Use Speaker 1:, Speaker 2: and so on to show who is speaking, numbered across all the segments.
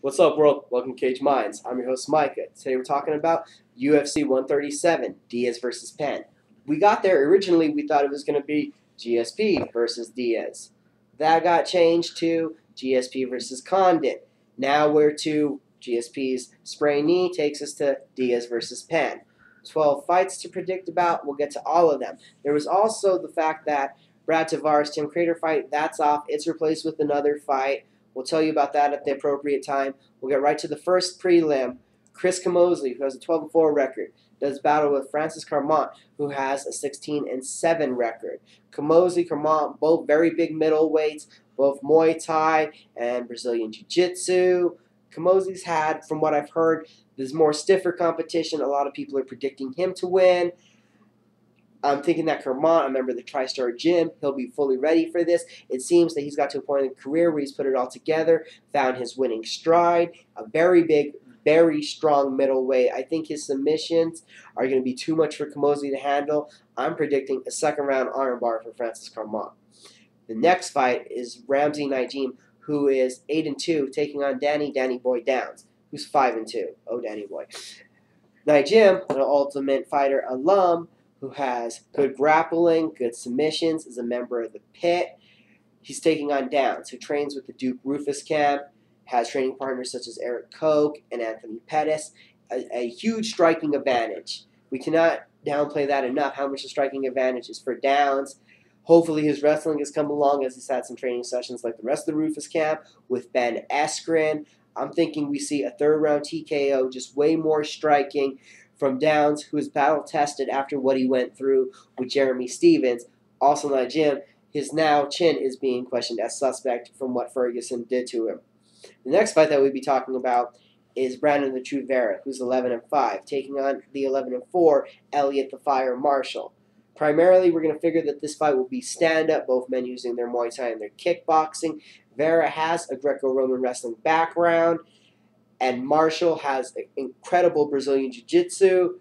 Speaker 1: What's up, world? Welcome to Cage Minds. I'm your host, Micah. Today we're talking about UFC 137, Diaz versus Penn. We got there originally, we thought it was going to be GSP versus Diaz. That got changed to GSP versus Condit. Now we're to GSP's spray knee takes us to Diaz versus Penn. 12 fights to predict about. We'll get to all of them. There was also the fact that Brad Tavares, Tim Crater fight, that's off. It's replaced with another fight. We'll tell you about that at the appropriate time. We'll get right to the first prelim. Chris Camozzi, who has a 12-4 record, does battle with Francis Carmont, who has a 16-7 record. Camozzi, Carmont, both very big middleweights, both Muay Thai and Brazilian Jiu-Jitsu. Camozzi's had, from what I've heard, there's more stiffer competition. A lot of people are predicting him to win. I'm thinking that Kermont, a member of the TriStar Gym, he'll be fully ready for this. It seems that he's got to a point in his career where he's put it all together, found his winning stride, a very big, very strong middleweight. I think his submissions are going to be too much for Camozzi to handle. I'm predicting a second-round armbar for Francis Kermont. The next fight is Ramsey Najeem, who is 8-2, taking on Danny Boy Downs, who's 5-2. Oh, Danny Boy. Najeem, an Ultimate Fighter alum, who has good grappling, good submissions, is a member of the Pit. He's taking on Downs, who trains with the Duke Rufus camp, has training partners such as Eric Koch and Anthony Pettis. A huge striking advantage. We cannot downplay that enough, how much the striking advantage is for Downs. Hopefully his wrestling has come along as he's had some training sessions like the rest of the Rufus camp with Ben Askren. I'm thinking we see a third-round TKO, just way more striking from Downs, who is battle-tested after what he went through with Jeremy Stevens. Also not Jim, his now chin is being questioned as suspect from what Ferguson did to him. The next fight that we'll be talking about is Brandon the True Vera, who's 11-5, taking on the 11-4 Elliot the Fire Marshall. Primarily, we're going to figure that this fight will be stand-up, both men using their Muay Thai and their kickboxing. Vera has a Greco-Roman wrestling background, and Marshall has incredible Brazilian Jiu-Jitsu.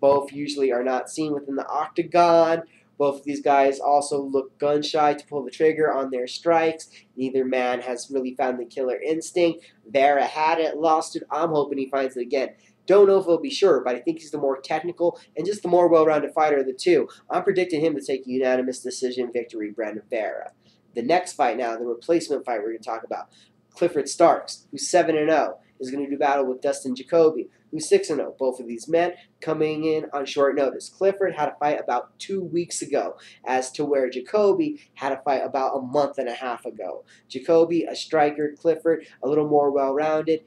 Speaker 1: Both usually are not seen within the octagon. Both of these guys also look gun-shy to pull the trigger on their strikes. Neither man has really found the killer instinct. Vera had it, lost it. I'm hoping he finds it again. Don't know if he'll be sure, but I think he's the more technical and just the more well-rounded fighter of the two. I'm predicting him to take a unanimous decision victory, Brandon Vera. The next fight now, the replacement fight we're going to talk about. Clifford Starks, who's 7-0, is going to do battle with Dustin Jacoby, who's 6-0. Both of these men coming in on short notice. Clifford had a fight about 2 weeks ago, as to where Jacoby had a fight about a month and a half ago. Jacoby, a striker, Clifford, a little more well-rounded.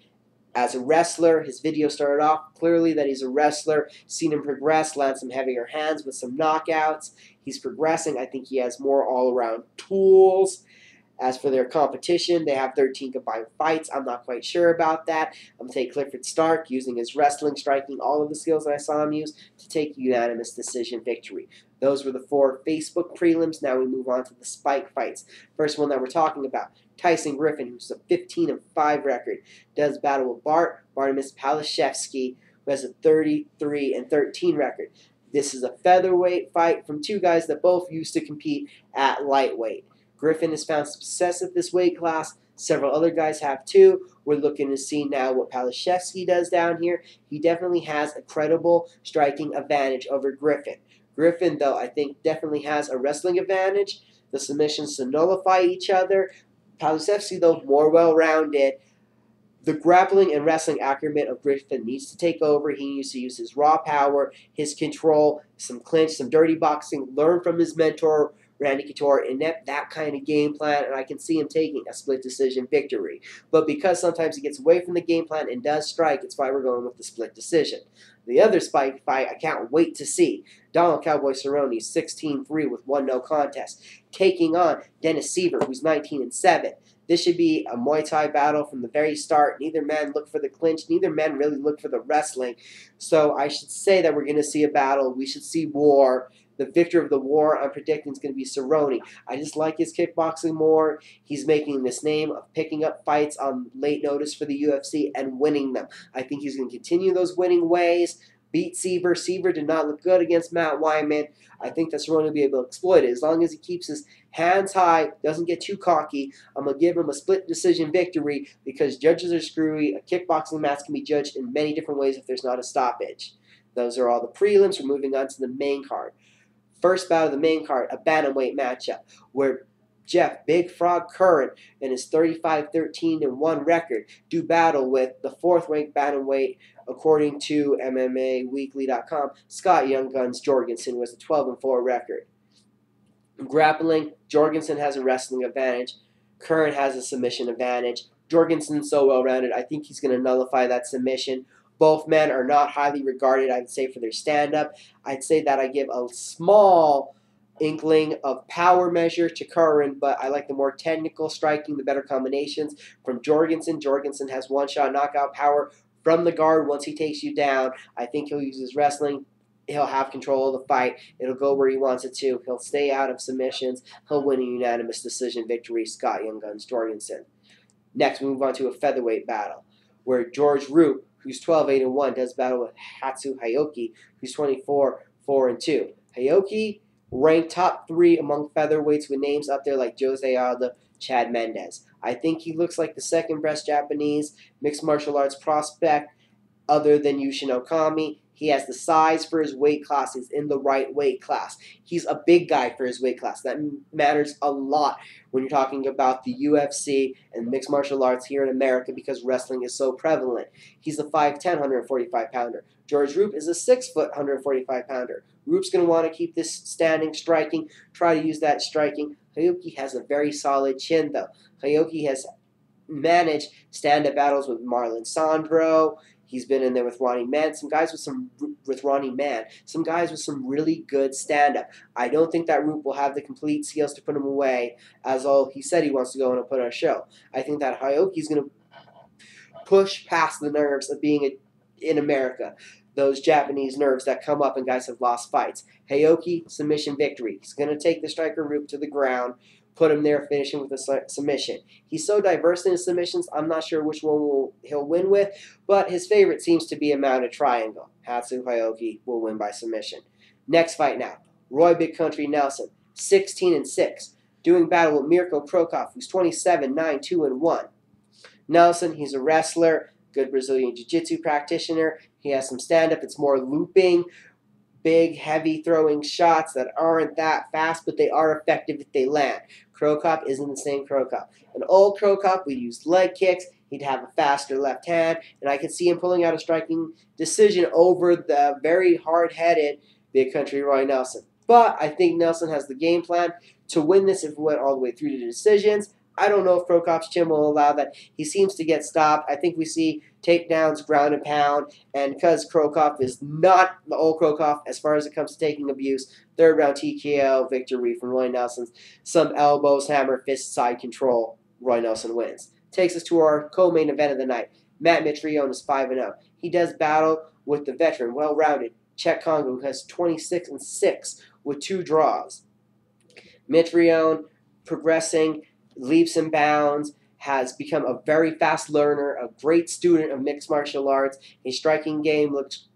Speaker 1: As a wrestler, his video started off clearly that he's a wrestler. Seen him progress, land some heavier hands with some knockouts. He's progressing. I think he has more all-around tools. As for their competition, they have 13 combined fights. I'm not quite sure about that. I'm going to take Clifford Stark using his wrestling, striking, all of the skills that I saw him use to take a unanimous decision victory. Those were the 4 Facebook prelims. Now we move on to the spike fights. First one that we're talking about, Tyson Griffin, who's a 15-5 record, does battle with Bartomis Palashevsky, who has a 33-13 record. This is a featherweight fight from two guys that both used to compete at lightweight. Griffin has found success at this weight class. Several other guys have too. We're looking to see now what Palashevsky does down here. He definitely has a credible striking advantage over Griffin. Griffin, though, I think definitely has a wrestling advantage. The submissions to nullify each other. Palashevsky, though, more well-rounded. The grappling and wrestling acumen of Griffin needs to take over. He needs to use his raw power, his control, some clinch, some dirty boxing, learn from his mentor, Randy Couture, inept that kind of game plan, and I can see him taking a split decision victory. But because sometimes he gets away from the game plan and does strike, it's why we're going with the split decision. The other spike fight I can't wait to see. Donald Cowboy Cerrone, 16-3 with 1 no contest, taking on Dennis Siver, who's 19-7. This should be a Muay Thai battle from the very start. Neither man looked for the clinch. Neither man really looked for the wrestling. So I should say that we're going to see a battle. We should see war. The victor of the war, I'm predicting, is going to be Cerrone. I just like his kickboxing more. He's making this name of picking up fights on late notice for the UFC and winning them. I think he's going to continue those winning ways. beat Siver. Siver did not look good against Matt Wyman. I think that Cerrone will be able to exploit it. As long as he keeps his hands high, doesn't get too cocky, I'm going to give him a split decision victory because judges are screwy. A kickboxing match can be judged in many different ways if there's not a stoppage. Those are all the prelims. We're moving on to the main card. First bout of the main card, a bantamweight matchup where Jeff Big Frog Curran and his 35-13-1 record do battle with the fourth-ranked bantamweight, according to MMAweekly.com, Scott Young Guns Jorgensen, with a 12-4 record. Grappling, Jorgensen has a wrestling advantage. Curran has a submission advantage. Jorgensen's so well-rounded, I think he's going to nullify that submission. Both men are not highly regarded, I'd say, for their stand-up. I'd say that I give a small inkling of power measure to Curran, but I like the more technical striking, the better combinations from Jorgensen. Jorgensen has one-shot knockout power from the guard once he takes you down. I think he'll use his wrestling. He'll have control of the fight. It'll go where he wants it to. He'll stay out of submissions. He'll win a unanimous decision victory, Scott Young Guns Jorgensen. Next, we move on to a featherweight battle, where George Root, who's 12-8-1, does battle with Hatsu Hayoki, who's 24-4-2. Hayoki ranked top 3 among featherweights with names up there like Jose Aldo, Chad Mendes. I think he looks like the second-best Japanese mixed martial arts prospect other than Yushin Okami. He has the size for his weight class. He's in the right weight class. He's a big guy for his weight class. That matters a lot when you're talking about the UFC and mixed martial arts here in America because wrestling is so prevalent. He's a 5'10", 145-pounder. George Roop is a 6', 145-pounder. Roop's going to want to keep this standing striking, try to use that striking. Hayoki has a very solid chin, though. Hayoki has managed stand-up battles with Marlon Sandro. He's been in there with Ronnie Mann, some guys with some really good stand-up. I don't think that Roop will have the complete skills to put him away, as all he said he wants to go and put on a show. I think that Hayoki's going to push past the nerves of being in America, those Japanese nerves that come up and guys have lost fights. Hayoki, submission victory. He's going to take the striker Roop to the ground, put him there, finish him with a submission. He's so diverse in his submissions, I'm not sure which one he'll win with, but his favorite seems to be a mounted triangle. Hatsu Hayoki will win by submission. Next fight now, Roy Big Country Nelson, 16-6, doing battle with Mirko Cro Cop, who's 27-9-2-1. Nelson, he's a wrestler, good Brazilian Jiu-Jitsu practitioner. He has some stand-up. It's more looping, big, heavy throwing shots that aren't that fast, but they are effective if they land. Cro Cop isn't the same Cro Cop. An old Cro Cop would use leg kicks. He'd have a faster left hand, and I could see him pulling out a striking decision over the very hard-headed Big Country Roy Nelson. But I think Nelson has the game plan to win this if we went all the way through to decisions. I don't know if Cro Cop's chin will allow that. He seems to get stopped. I think we see takedowns, ground and pound, and because Cro Cop is not the old Cro Cop as far as it comes to taking abuse, third round TKO victory from Roy Nelson. Some elbows, hammer, fist, side control. Roy Nelson wins. Takes us to our co-main event of the night. Matt Mitrione is 5-0. He does battle with the veteran, well-rounded Czech Congo, who has 26-6 with 2 draws. Mitrione progressing leaps and bounds, has become a very fast learner, a great student of mixed martial arts. His striking game looks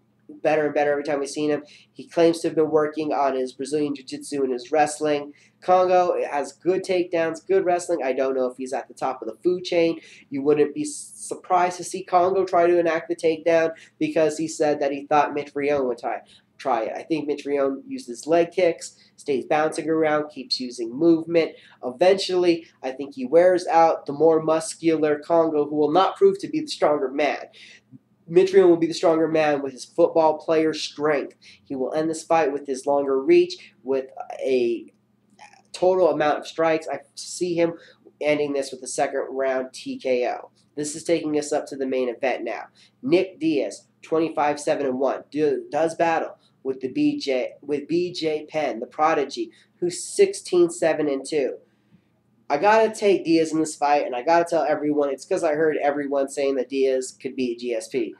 Speaker 1: better and better every time we've seen him. He claims to have been working on his Brazilian Jiu-Jitsu and his wrestling. Congo has good takedowns, good wrestling. I don't know if he's at the top of the food chain. You wouldn't be surprised to see Congo try to enact the takedown because he said that he thought Mitrione would try it. I think Mitrione uses leg kicks, stays bouncing around, keeps using movement. Eventually, I think he wears out the more muscular Congo, who will not prove to be the stronger man. Mitrione will be the stronger man with his football player strength. He will end this fight with his longer reach, with a total amount of strikes. I see him ending this with a second round TKO. This is taking us up to the main event now. Nick Diaz, 25-7-1, does battle with BJ Penn, the prodigy, who's 16-7-2. I gotta take Diaz in this fight, and I gotta tell everyone, it's because I heard everyone saying that Diaz could beat GSP.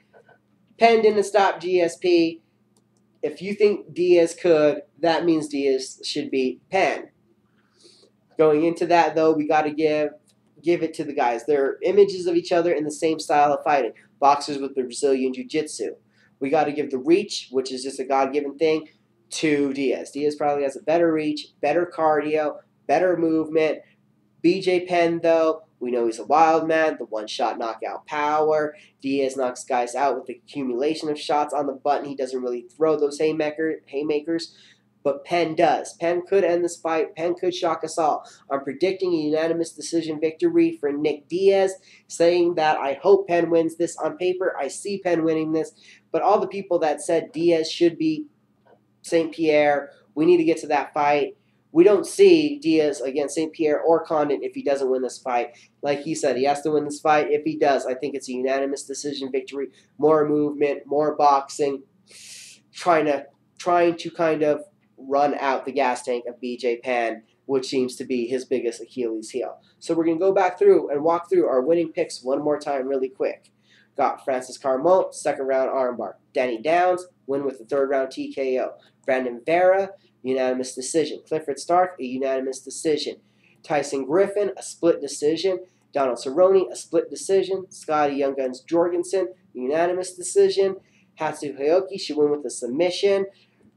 Speaker 1: Penn didn't stop GSP. If you think Diaz could, that means Diaz should beat Penn. Going into that, though, we gotta give it to the guys. They're images of each other in the same style of fighting. Boxers with the Brazilian Jiu-Jitsu. we got to give the reach, which is just a God-given thing, to Diaz. Diaz probably has a better reach, better cardio, better movement. BJ Penn, though, we know he's a wild man, the one-shot knockout power. Diaz knocks guys out with the accumulation of shots on the button. He doesn't really throw those haymakers, but Penn does. Penn could end this fight. Penn could shock us all. I'm predicting a unanimous decision victory for Nick Diaz, saying that I hope Penn wins this. On paper, I see Penn winning this, but all the people that said Diaz should beat St. Pierre, we need to get to that fight. We don't see Diaz against St. Pierre or Condon if he doesn't win this fight. Like he said, he has to win this fight. If he does, I think it's a unanimous decision victory. More movement, more boxing, trying to kind of run out the gas tank of BJ Penn, which seems to be his biggest Achilles heel. So we're going to go back through and walk through our winning picks one more time really quick. Got Francis Carmont, second round armbar. Danny Downs, win with the third round TKO. Brandon Vera, unanimous decision. Clifford Stark, a unanimous decision. Tyson Griffin, a split decision. Donald Cerrone, a split decision. Scotty Young Guns Jorgensen, unanimous decision. Hatsu Hayoki should win with a submission.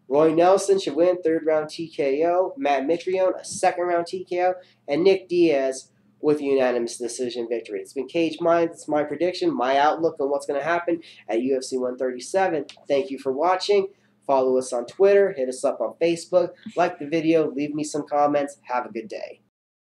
Speaker 1: Roy Nelson should win third round TKO. Matt Mitrione, a second round TKO. And Nick Diaz with a unanimous decision victory. It's been Cage Minds. It's my prediction, my outlook on what's going to happen at UFC 137. Thank you for watching. Follow us on Twitter. Hit us up on Facebook. Like the video. Leave me some comments. Have a good day.